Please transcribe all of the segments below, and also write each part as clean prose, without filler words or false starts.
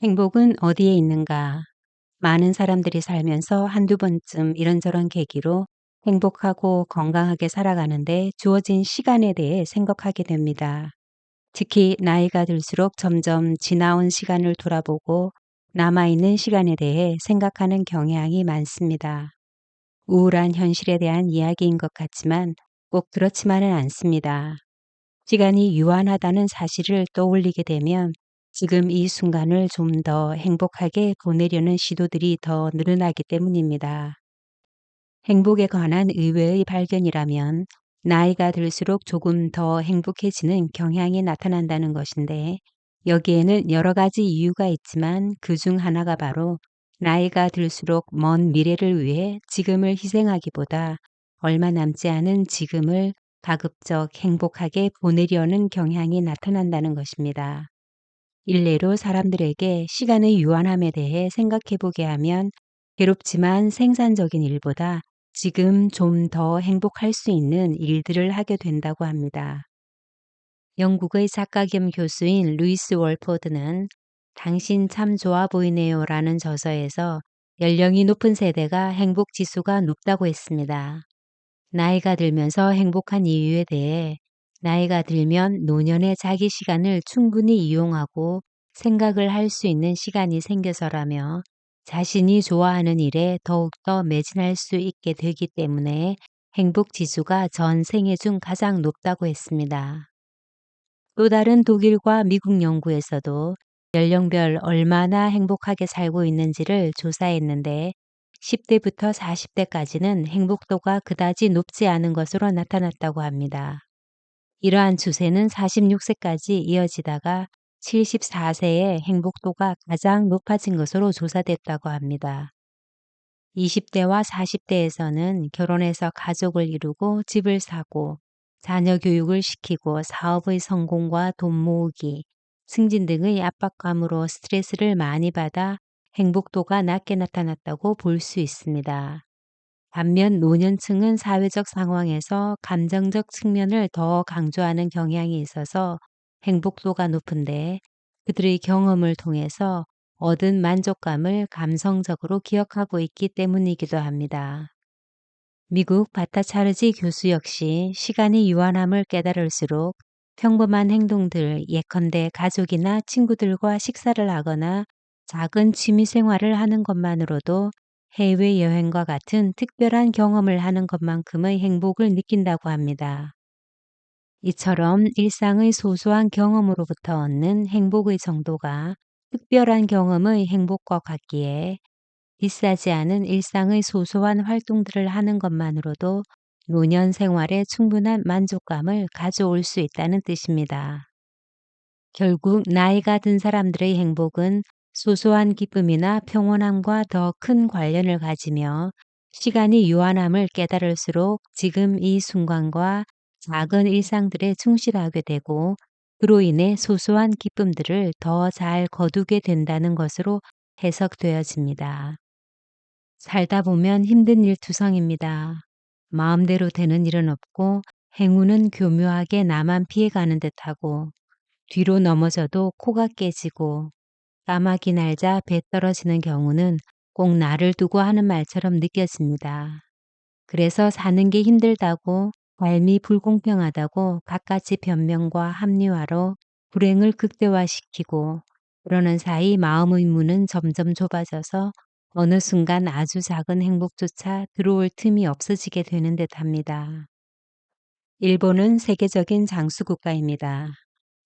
행복은 어디에 있는가? 많은 사람들이 살면서 한두 번쯤 이런저런 계기로 행복하고 건강하게 살아가는데 주어진 시간에 대해 생각하게 됩니다. 특히 나이가 들수록 점점 지나온 시간을 돌아보고 남아있는 시간에 대해 생각하는 경향이 많습니다. 우울한 현실에 대한 이야기인 것 같지만 꼭 그렇지만은 않습니다. 시간이 유한하다는 사실을 떠올리게 되면 지금 이 순간을 좀 더 행복하게 보내려는 시도들이 더 늘어나기 때문입니다. 행복에 관한 의외의 발견이라면 나이가 들수록 조금 더 행복해지는 경향이 나타난다는 것인데, 여기에는 여러 가지 이유가 있지만 그 중 하나가 바로 나이가 들수록 먼 미래를 위해 지금을 희생하기보다 얼마 남지 않은 지금을 가급적 행복하게 보내려는 경향이 나타난다는 것입니다. 일례로 사람들에게 시간의 유한함에 대해 생각해 보게 하면 괴롭지만 생산적인 일보다 지금 좀 더 행복할 수 있는 일들을 하게 된다고 합니다. 영국의 작가 겸 교수인 루이스 월포드는 당신 참 좋아 보이네요 라는 저서에서 연령이 높은 세대가 행복 지수가 높다고 했습니다. 나이가 들면서 행복한 이유에 대해 나이가 들면 노년의 자기 시간을 충분히 이용하고 생각을 할 수 있는 시간이 생겨서라며 자신이 좋아하는 일에 더욱더 매진할 수 있게 되기 때문에 행복 지수가 전 생애 중 가장 높다고 했습니다. 또 다른 독일과 미국 연구에서도 연령별 얼마나 행복하게 살고 있는지를 조사했는데 10대부터 40대까지는 행복도가 그다지 높지 않은 것으로 나타났다고 합니다. 이러한 추세는 46세까지 이어지다가 74세의 행복도가 가장 높아진 것으로 조사됐다고 합니다. 20대와 40대에서는 결혼해서 가족을 이루고 집을 사고 자녀 교육을 시키고 사업의 성공과 돈 모으기, 승진 등의 압박감으로 스트레스를 많이 받아 행복도가 낮게 나타났다고 볼 수 있습니다. 반면 노년층은 사회적 상황에서 감정적 측면을 더 강조하는 경향이 있어서 행복도가 높은데, 그들의 경험을 통해서 얻은 만족감을 감성적으로 기억하고 있기 때문이기도 합니다. 미국 바타차르지 교수 역시 시간이 유한함을 깨달을수록 평범한 행동들, 예컨대 가족이나 친구들과 식사를 하거나 작은 취미 생활을 하는 것만으로도 해외여행과 같은 특별한 경험을 하는 것만큼의 행복을 느낀다고 합니다. 이처럼 일상의 소소한 경험으로부터 얻는 행복의 정도가 특별한 경험의 행복과 같기에 비싸지 않은 일상의 소소한 활동들을 하는 것만으로도 노년 생활에 충분한 만족감을 가져올 수 있다는 뜻입니다. 결국 나이가 든 사람들의 행복은 소소한 기쁨이나 평온함과 더 큰 관련을 가지며, 시간이 유한함을 깨달을수록 지금 이 순간과 작은 일상들에 충실하게 되고 그로 인해 소소한 기쁨들을 더 잘 거두게 된다는 것으로 해석되어집니다. 살다 보면 힘든 일투성입니다. 마음대로 되는 일은 없고 행운은 교묘하게 나만 피해가는 듯하고, 뒤로 넘어져도 코가 깨지고 까마귀 날자 배 떨어지는 경우는 꼭 나를 두고 하는 말처럼 느껴집니다. 그래서 사는 게 힘들다고, 삶이 불공평하다고 갖가지 변명과 합리화로 불행을 극대화시키고, 그러는 사이 마음의 문은 점점 좁아져서 어느 순간 아주 작은 행복조차 들어올 틈이 없어지게 되는 듯합니다. 일본은 세계적인 장수 국가입니다.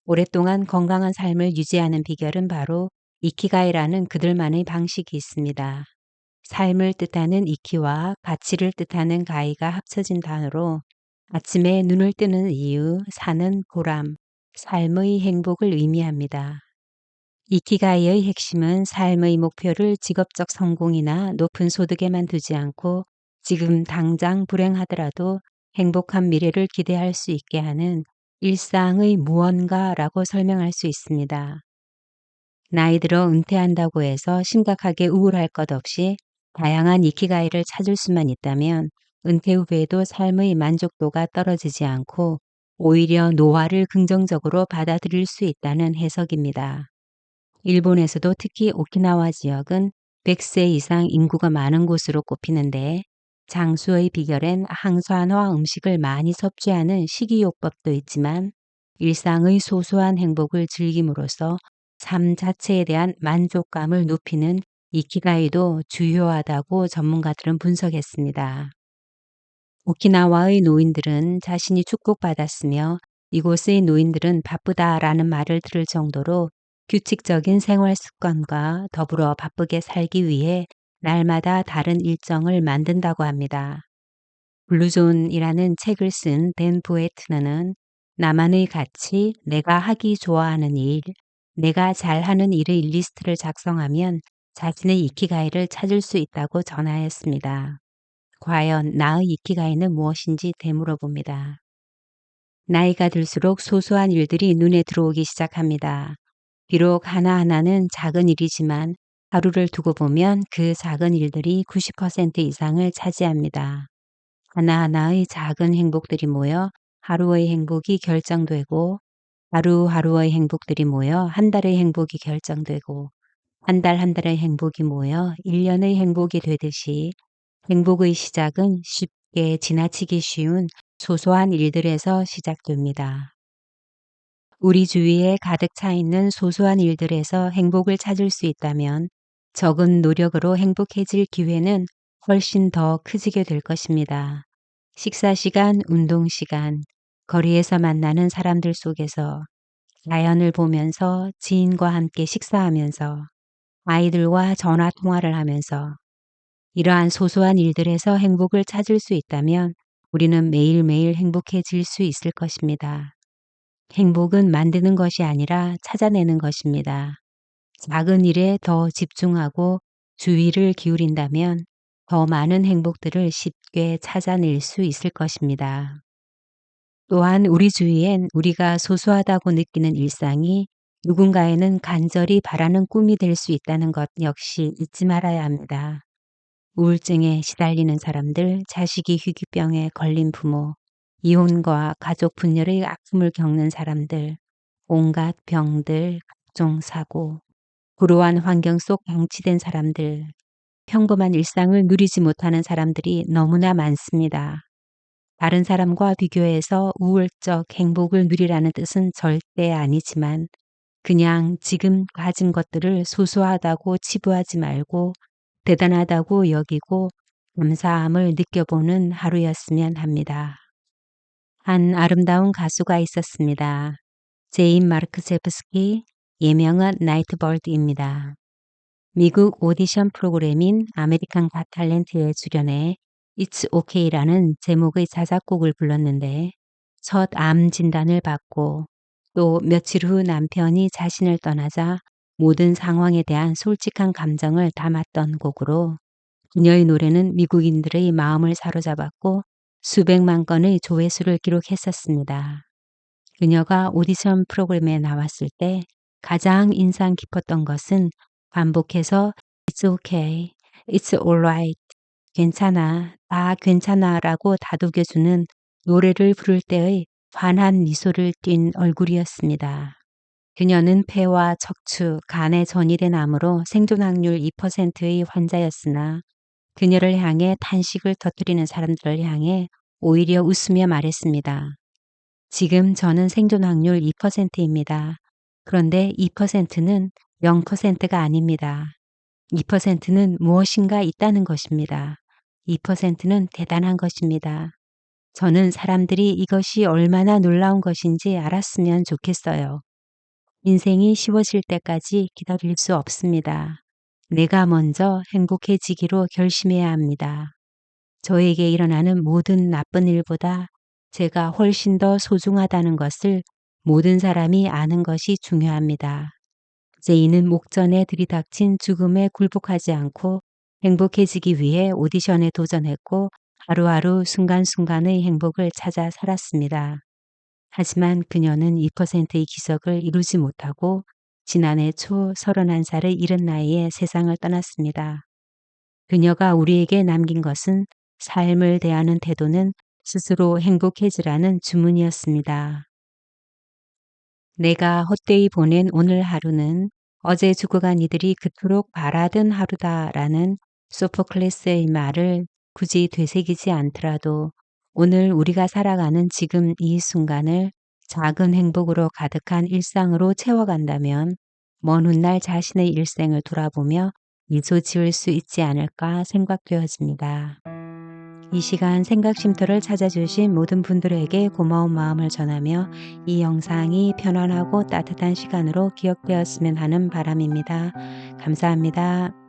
오랫동안 건강한 삶을 유지하는 비결은 바로 이키가이라는 그들만의 방식이 있습니다. 삶을 뜻하는 이키와 가치를 뜻하는 가이가 합쳐진 단어로 아침에 눈을 뜨는 이유, 사는 보람, 삶의 행복을 의미합니다. 이키가이의 핵심은 삶의 목표를 직업적 성공이나 높은 소득에만 두지 않고 지금 당장 불행하더라도 행복한 미래를 기대할 수 있게 하는 일상의 무언가라고 설명할 수 있습니다. 나이 들어 은퇴한다고 해서 심각하게 우울할 것 없이 다양한 이키가이를 찾을 수만 있다면 은퇴 후에도 삶의 만족도가 떨어지지 않고 오히려 노화를 긍정적으로 받아들일 수 있다는 해석입니다. 일본에서도 특히 오키나와 지역은 100세 이상 인구가 많은 곳으로 꼽히는데 장수의 비결엔 항산화 음식을 많이 섭취하는 식이요법도 있지만 일상의 소소한 행복을 즐김으로써 삶 자체에 대한 만족감을 높이는 이키가이도 주요하다고 전문가들은 분석했습니다. 오키나와의 노인들은 자신이 축복받았으며 이곳의 노인들은 바쁘다라는 말을 들을 정도로 규칙적인 생활 습관과 더불어 바쁘게 살기 위해 날마다 다른 일정을 만든다고 합니다. 블루존이라는 책을 쓴 댄 부에트너는 나만의 가치, 내가 하기 좋아하는 일, 내가 잘하는 일의 리스트를 작성하면 자신의 이키가이를 찾을 수 있다고 전하였습니다. 과연 나의 이키가이는 무엇인지 되물어봅니다. 나이가 들수록 소소한 일들이 눈에 들어오기 시작합니다. 비록 하나하나는 작은 일이지만 하루를 두고 보면 그 작은 일들이 90% 이상을 차지합니다. 하나하나의 작은 행복들이 모여 하루의 행복이 결정되고 하루하루의 행복들이 모여 한 달의 행복이 결정되고 한 달 한 달의 행복이 모여 1년의 행복이 되듯이 행복의 시작은 쉽게 지나치기 쉬운 소소한 일들에서 시작됩니다. 우리 주위에 가득 차 있는 소소한 일들에서 행복을 찾을 수 있다면 적은 노력으로 행복해질 기회는 훨씬 더 커지게 될 것입니다. 식사 시간, 운동 시간, 거리에서 만나는 사람들 속에서 자연을 보면서 지인과 함께 식사하면서 아이들과 전화 통화를 하면서 이러한 소소한 일들에서 행복을 찾을 수 있다면 우리는 매일매일 행복해질 수 있을 것입니다. 행복은 만드는 것이 아니라 찾아내는 것입니다. 작은 일에 더 집중하고 주의를 기울인다면 더 많은 행복들을 쉽게 찾아낼 수 있을 것입니다. 또한 우리 주위엔 우리가 소소하다고 느끼는 일상이 누군가에는 간절히 바라는 꿈이 될 수 있다는 것 역시 잊지 말아야 합니다. 우울증에 시달리는 사람들, 자식이 희귀병에 걸린 부모, 이혼과 가족 분열의 아픔을 겪는 사람들, 온갖 병들, 각종 사고, 불우한 환경 속 방치된 사람들, 평범한 일상을 누리지 못하는 사람들이 너무나 많습니다. 다른 사람과 비교해서 우월적 행복을 누리라는 뜻은 절대 아니지만 그냥 지금 가진 것들을 소소하다고 치부하지 말고 대단하다고 여기고 감사함을 느껴보는 하루였으면 합니다. 한 아름다운 가수가 있었습니다. 제인 마르크 제프스키, 예명은 나이트버드입니다. 미국 오디션 프로그램인 아메리칸 갓 탤런트에 출연해 It's OK라는 제목의 자작곡을 불렀는데 첫 암 진단을 받고 또 며칠 후 남편이 자신을 떠나자 모든 상황에 대한 솔직한 감정을 담았던 곡으로 그녀의 노래는 미국인들의 마음을 사로잡았고 수백만 건의 조회수를 기록했었습니다. 그녀가 오디션 프로그램에 나왔을 때 가장 인상 깊었던 것은 반복해서 It's okay, It's alright, 괜찮아, 다 괜찮아 라고 다독여주는 노래를 부를 때의 환한 미소를 띤 얼굴이었습니다. 그녀는 폐와 척추, 간에 전이된 암으로 생존 확률 2%의 환자였으나 그녀를 향해 탄식을 터뜨리는 사람들을 향해 오히려 웃으며 말했습니다. 지금 저는 생존 확률 2%입니다. 그런데 2%는 0%가 아닙니다. 2%는 무엇인가 있다는 것입니다. 2%는 대단한 것입니다. 저는 사람들이 이것이 얼마나 놀라운 것인지 알았으면 좋겠어요. 인생이 쉬워질 때까지 기다릴 수 없습니다. 내가 먼저 행복해지기로 결심해야 합니다. 저에게 일어나는 모든 나쁜 일보다 제가 훨씬 더 소중하다는 것을 모든 사람이 아는 것이 중요합니다. 제이는 목전에 들이닥친 죽음에 굴복하지 않고 행복해지기 위해 오디션에 도전했고 하루하루 순간순간의 행복을 찾아 살았습니다. 하지만 그녀는 2%의 기적을 이루지 못하고 지난해 초 31살의 이른 나이에 세상을 떠났습니다. 그녀가 우리에게 남긴 것은 삶을 대하는 태도는 스스로 행복해지라는 주문이었습니다. 내가 헛되이 보낸 오늘 하루는 어제 죽어간 이들이 그토록 바라던 하루다라는 소포클레스의 말을 굳이 되새기지 않더라도 오늘 우리가 살아가는 지금 이 순간을 작은 행복으로 가득한 일상으로 채워간다면 먼 훗날 자신의 일생을 돌아보며 미소 지을 수 있지 않을까 생각되어집니다. 이 시간 생각 쉼터를 찾아주신 모든 분들에게 고마운 마음을 전하며 이 영상이 편안하고 따뜻한 시간으로 기억되었으면 하는 바람입니다. 감사합니다.